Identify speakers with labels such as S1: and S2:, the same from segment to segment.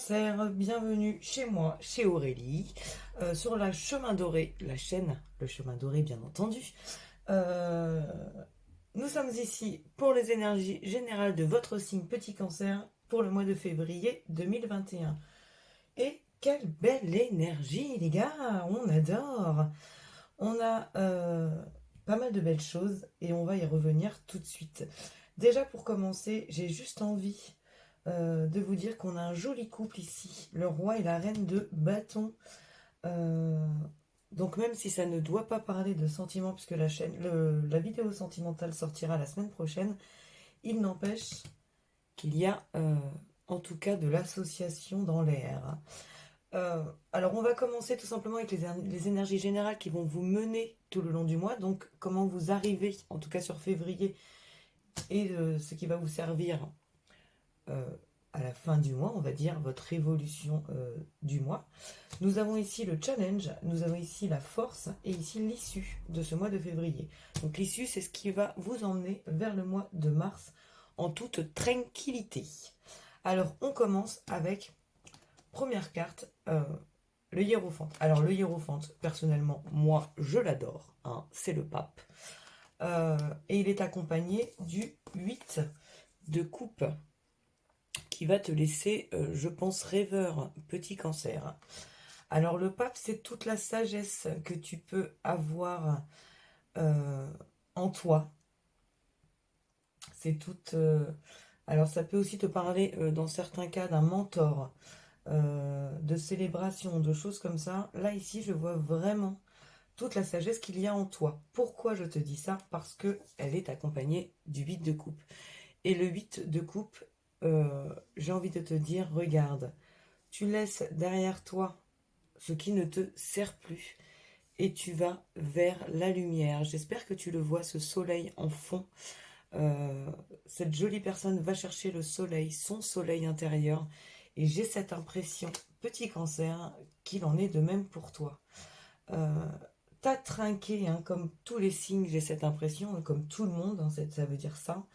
S1: Cancer, bienvenue chez moi, chez Aurélie, sur la Chemin Doré, la chaîne, le Chemin Doré bien entendu. Euh, Nous sommes ici pour les énergies générales de votre signe Petit Cancer pour le mois de février 2021. Et quelle belle énergie les gars, on adore. On a pas mal de belles choses et on va y revenir tout de suite. Déjà pour commencer, j'ai juste envie de vous dire qu'on a un joli couple ici, le roi et la reine de bâton. Euh, donc même si ça ne doit pas parler de sentiments, puisque la vidéo sentimentale sortira la semaine prochaine, il n'empêche qu'il y a en tout cas de l'association dans l'air. Alors on va commencer tout simplement avec les énergies générales qui vont vous mener tout le long du mois. Donc comment vous arrivez, en tout cas sur février, et ce qui va vous servir euh, à la fin du mois, on va dire, votre évolution du mois. Nous avons ici le challenge, nous avons ici la force et ici l'issue de ce mois de février. Donc l'issue, c'est ce qui va vous emmener vers le mois de mars en toute tranquillité. Alors on commence avec première carte, le hiérophante. Alors le hiérophante, personnellement, moi je l'adore, hein, c'est le pape. Et il est accompagné du 8 de coupe qui va te laisser, je pense, rêveur, petit cancer. Alors le pape, c'est toute la sagesse que tu peux avoir euh, en toi. C'est toute... alors ça peut aussi te parler, dans certains cas, d'un mentor, de célébration, de choses comme ça. Là, ici, je vois vraiment toute la sagesse qu'il y a en toi. Pourquoi je te dis ça? Parce que elle est accompagnée du 8 de coupe. Et le 8 de coupe, j'ai envie de te dire, regarde, tu laisses derrière toi ce qui ne te sert plus et tu vas vers la lumière. J'espère que tu le vois, ce soleil en fond. Euh, cette jolie personne va chercher le soleil, son soleil intérieur. Et j'ai cette impression, petit cancer, qu'il en est de même pour toi. Euh, T'as trinqué, hein, comme tous les signes, j'ai cette impression, comme tout le monde, hein, ça veut dire ça,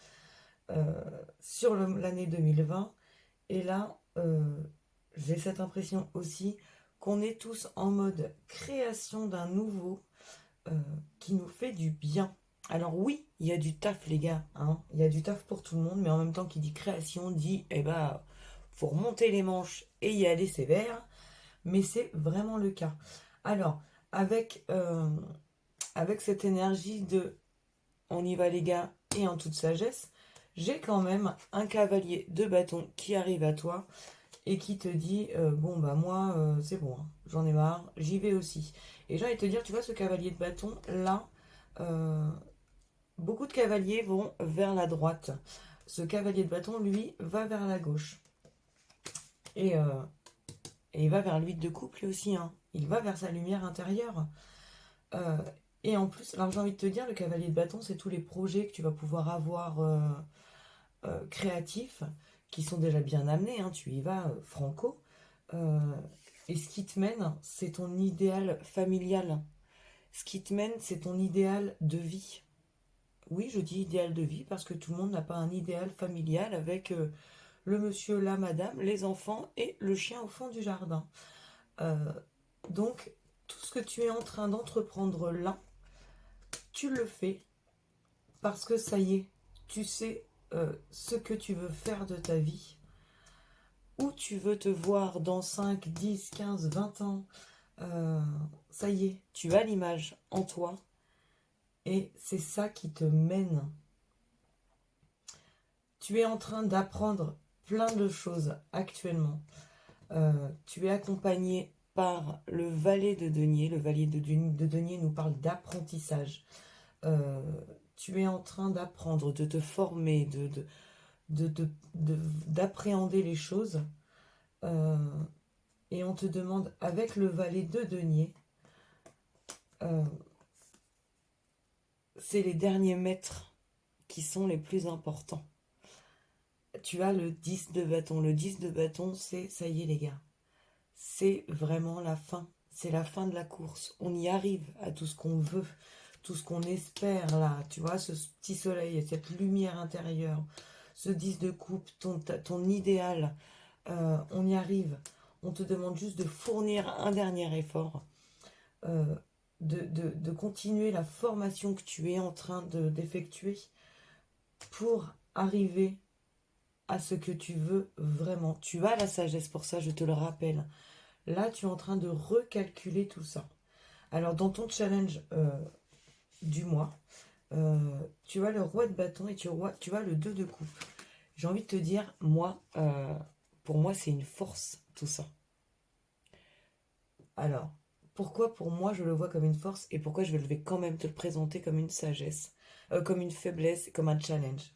S1: euh, sur l'année 2020. Et là, j'ai cette impression aussi qu'on est tous en mode création d'un nouveau euh, qui nous fait du bien. Alors oui, il y a du taf les gars, hein. Il y a du taf pour tout le monde, mais en même temps qui dit création, dit, eh ben, faut remonter les manches et y aller sévère, mais c'est vraiment le cas. Alors, avec, euh, avec cette énergie de on y va les gars et en toute sagesse, j'ai quand même un cavalier de bâton qui arrive à toi et qui te dit bon bah moi c'est bon, hein, j'en ai marre, j'y vais aussi. Et j'ai envie de te dire, tu vois ce cavalier de bâton là, euh, beaucoup de cavaliers vont vers la droite. Ce cavalier de bâton, lui, va vers la gauche. Et, euh, et il va vers l'huile de coupe lui aussi, hein. Il va vers sa lumière intérieure. Euh, et en plus, alors j'ai envie de te dire, le cavalier de bâton, c'est tous les projets que tu vas pouvoir avoir créatifs, qui sont déjà bien amenés, hein, tu y vas franco. Euh, et ce qui te mène, c'est ton idéal familial. Ce qui te mène, c'est ton idéal de vie. Oui, je dis idéal de vie parce que tout le monde n'a pas un idéal familial avec le monsieur, la madame, les enfants et le chien au fond du jardin. Euh, donc, tout ce que tu es en train d'entreprendre là, tu le fais parce que ça y est, tu sais ce que tu veux faire de ta vie, où tu veux te voir dans 5, 10, 15, 20 ans. Euh, Ça y est, tu as l'image en toi et c'est ça qui te mène. Tu es en train d'apprendre plein de choses actuellement. Tu es accompagné par le valet de denier. Le valet de denier nous parle d'apprentissage. Euh, Tu es en train d'apprendre, de te former, d'appréhender les choses. Euh, et on te demande, avec le valet de denier, euh, c'est les derniers mètres qui sont les plus importants. Tu as le 10 de bâton. Le 10 de bâton, c'est ça y est les gars. C'est vraiment la fin. C'est la fin de la course. On y arrive à tout ce qu'on veut, tout ce qu'on espère là. Tu vois, ce petit soleil, cette lumière intérieure, ce 10 de coupe, ton idéal. On y arrive. On te demande juste de fournir un dernier effort, euh, de continuer la formation que tu es en train d'effectuer pour arriver à ce que tu veux vraiment. Tu as la sagesse pour ça, je te le rappelle. Là, tu es en train de recalculer tout ça. Alors, dans ton challenge du mois, tu as le roi de bâton et tu as le 2 de coupe. J'ai envie de te dire, moi, pour moi, c'est une force, tout ça. Alors, pourquoi pour moi je le vois comme une force et pourquoi je vais quand même te le présenter comme une sagesse, comme une faiblesse, comme un challenge.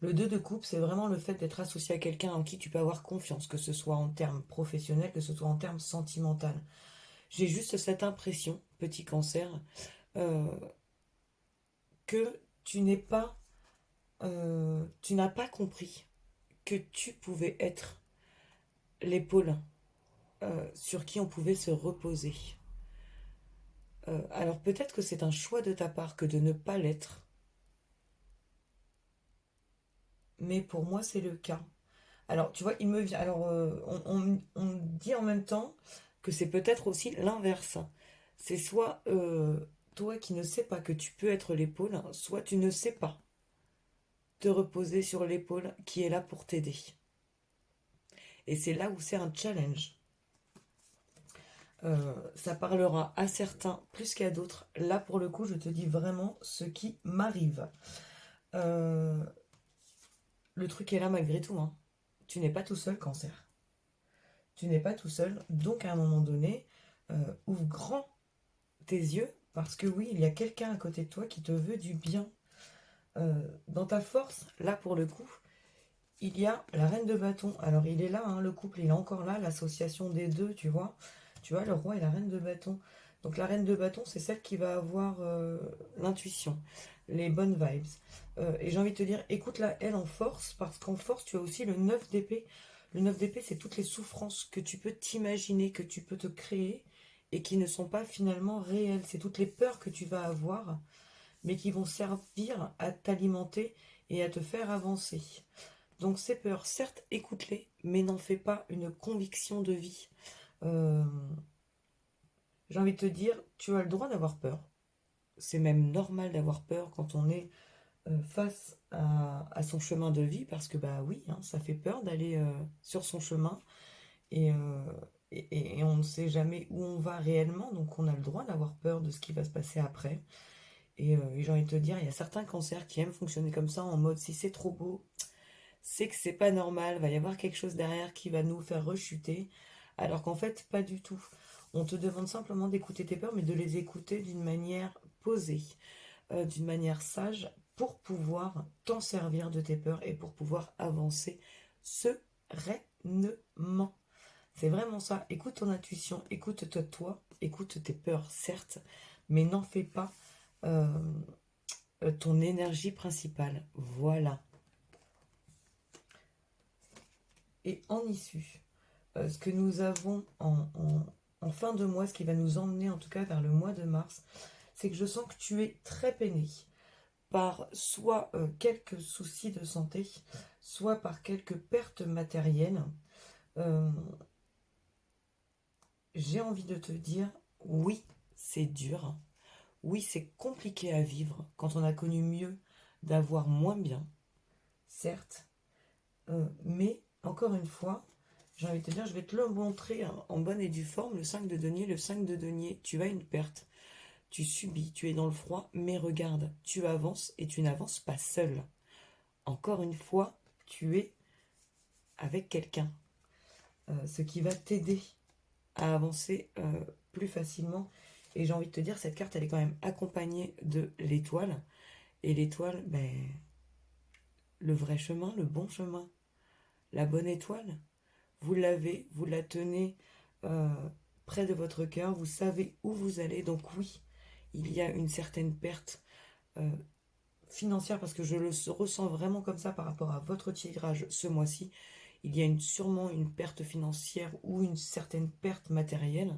S1: Le 2 de coupe, c'est vraiment le fait d'être associé à quelqu'un en qui tu peux avoir confiance, que ce soit en termes professionnels, que ce soit en termes sentimentaux. J'ai juste cette impression, petit cancer, euh, que tu n'as pas compris que tu pouvais être l'épaule sur qui on pouvait se reposer. Alors peut-être que c'est un choix de ta part que de ne pas l'être, mais pour moi c'est le cas. Alors tu vois, il me vient. Alors on dit en même temps que c'est peut-être aussi l'inverse. C'est soit toi qui ne sais pas que tu peux être l'épaule, soit tu ne sais pas te reposer sur l'épaule qui est là pour t'aider. Et c'est là où c'est un challenge. Ça parlera à certains plus qu'à d'autres. Là, pour le coup, je te dis vraiment ce qui m'arrive. Euh, le truc est là malgré tout, hein. Tu n'es pas tout seul, cancer. Tu n'es pas tout seul. Donc, à un moment donné, ouvre grand tes yeux parce que oui, il y a quelqu'un à côté de toi qui te veut du bien. Dans ta force, là, pour le coup, il y a la reine de bâton. Alors, il est là, hein, le couple, il est encore là, l'association des deux, tu vois. Tu vois, le roi et la reine de bâton. Donc, la reine de bâton, c'est celle qui va avoir l'intuition, les bonnes vibes. Et j'ai envie de te dire, écoute-la, elle, en force, parce qu'en force, tu as aussi le 9 d'épée. Le 9 d'épée, c'est toutes les souffrances que tu peux t'imaginer, que tu peux te créer, et qui ne sont pas finalement réelles. C'est toutes les peurs que tu vas avoir, mais qui vont servir à t'alimenter et à te faire avancer. Donc ces peurs, certes, écoute-les, mais n'en fais pas une conviction de vie. Euh, j'ai envie de te dire, tu as le droit d'avoir peur. C'est même normal d'avoir peur quand on est face à son chemin de vie, parce que bah oui, hein, ça fait peur d'aller sur son chemin et, euh, et on ne sait jamais où on va réellement, donc on a le droit d'avoir peur de ce qui va se passer après. Et j'ai envie de te dire, il y a certains cancers qui aiment fonctionner comme ça, en mode si c'est trop beau, c'est que c'est pas normal, va y avoir quelque chose derrière qui va nous faire rechuter, alors qu'en fait, pas du tout. On te demande simplement d'écouter tes peurs, mais de les écouter d'une manière posée, d'une manière sage, pour pouvoir t'en servir de tes peurs et pour pouvoir avancer sereinement. C'est vraiment ça. Écoute ton intuition, écoute-toi toi, écoute tes peurs, certes, mais n'en fais pas euh, ton énergie principale. Voilà. Et en issue, ce que nous avons en fin de mois, ce qui va nous emmener en tout cas vers le mois de mars, c'est que je sens que tu es très peiné par soit quelques soucis de santé, soit par quelques pertes matérielles. Euh, j'ai envie de te dire, oui, c'est dur, oui, c'est compliqué à vivre quand on a connu mieux, d'avoir moins bien, certes, mais encore une fois, j'ai envie de te dire, je vais te le montrer hein, en bonne et due forme, le 5 de denier. Le 5 de denier, tu as une perte, tu subis, tu es dans le froid, mais regarde, tu avances et tu n'avances pas seul. Encore une fois, tu es avec quelqu'un, ce qui va t'aider à avancer plus facilement. Et j'ai envie de te dire, cette carte, elle est quand même accompagnée de l'étoile. Et l'étoile, ben, le vrai chemin, le bon chemin, la bonne étoile. Vous l'avez, vous la tenez euh, près de votre cœur, vous savez où vous allez. Donc oui, il y a une certaine perte euh, financière parce que je le ressens vraiment comme ça par rapport à votre tirage ce mois-ci. Il y a sûrement une perte financière ou une certaine perte matérielle.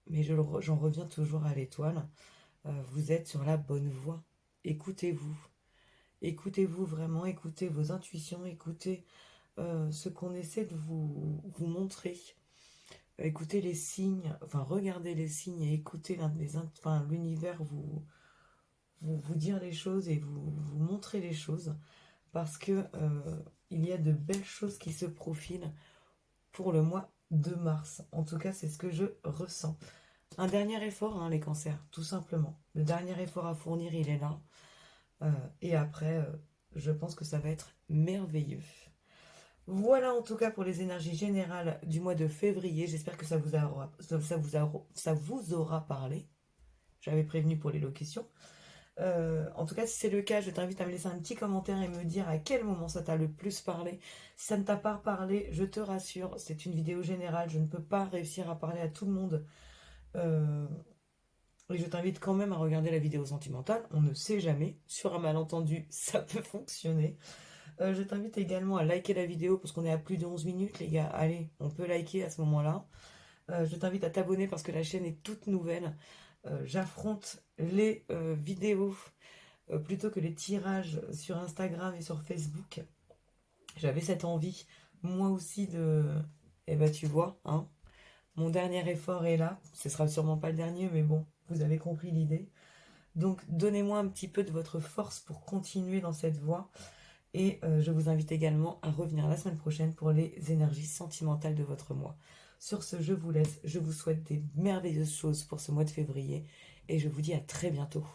S1: Mais j'en reviens toujours à l'étoile. Vous êtes sur la bonne voie. Écoutez-vous. Écoutez-vous vraiment, écoutez vos intuitions, écoutez ce qu'on essaie de vous montrer. Écoutez les signes, enfin regardez les signes et écoutez l'univers vous dire les choses et vous montrer les choses parce que il y a de belles choses qui se profilent pour le mois de mars. En tout cas, c'est ce que je ressens. Un dernier effort, hein, les cancers, tout simplement. Le dernier effort à fournir, il est là. Et après, je pense que ça va être merveilleux. Voilà en tout cas pour les énergies générales du mois de février. J'espère que ça vous aura parlé. J'avais prévenu pour l'élocution. En tout cas, si c'est le cas, je t'invite à me laisser un petit commentaire et me dire à quel moment ça t'a le plus parlé. Si ça ne t'a pas parlé, je te rassure, c'est une vidéo générale. Je ne peux pas réussir à parler à tout le monde. Et je t'invite quand même à regarder la vidéo sentimentale. On ne sait jamais. Sur un malentendu, ça peut fonctionner. Je t'invite également à liker la vidéo parce qu'on est à plus de 11 minutes, les gars. Allez, on peut liker à ce moment-là. Je t'invite à t'abonner parce que la chaîne est toute nouvelle. J'affronte les vidéos plutôt que les tirages sur Instagram et sur Facebook. J'avais cette envie, moi aussi, de... Eh ben, tu vois, hein, mon dernier effort est là. Ce sera sûrement pas le dernier, mais bon, vous avez compris l'idée. Donc, donnez-moi un petit peu de votre force pour continuer dans cette voie. Et je vous invite également à revenir la semaine prochaine pour les énergies sentimentales de votre mois. Sur ce, je vous laisse. Je vous souhaite des merveilleuses choses pour ce mois de février. Et je vous dis à très bientôt.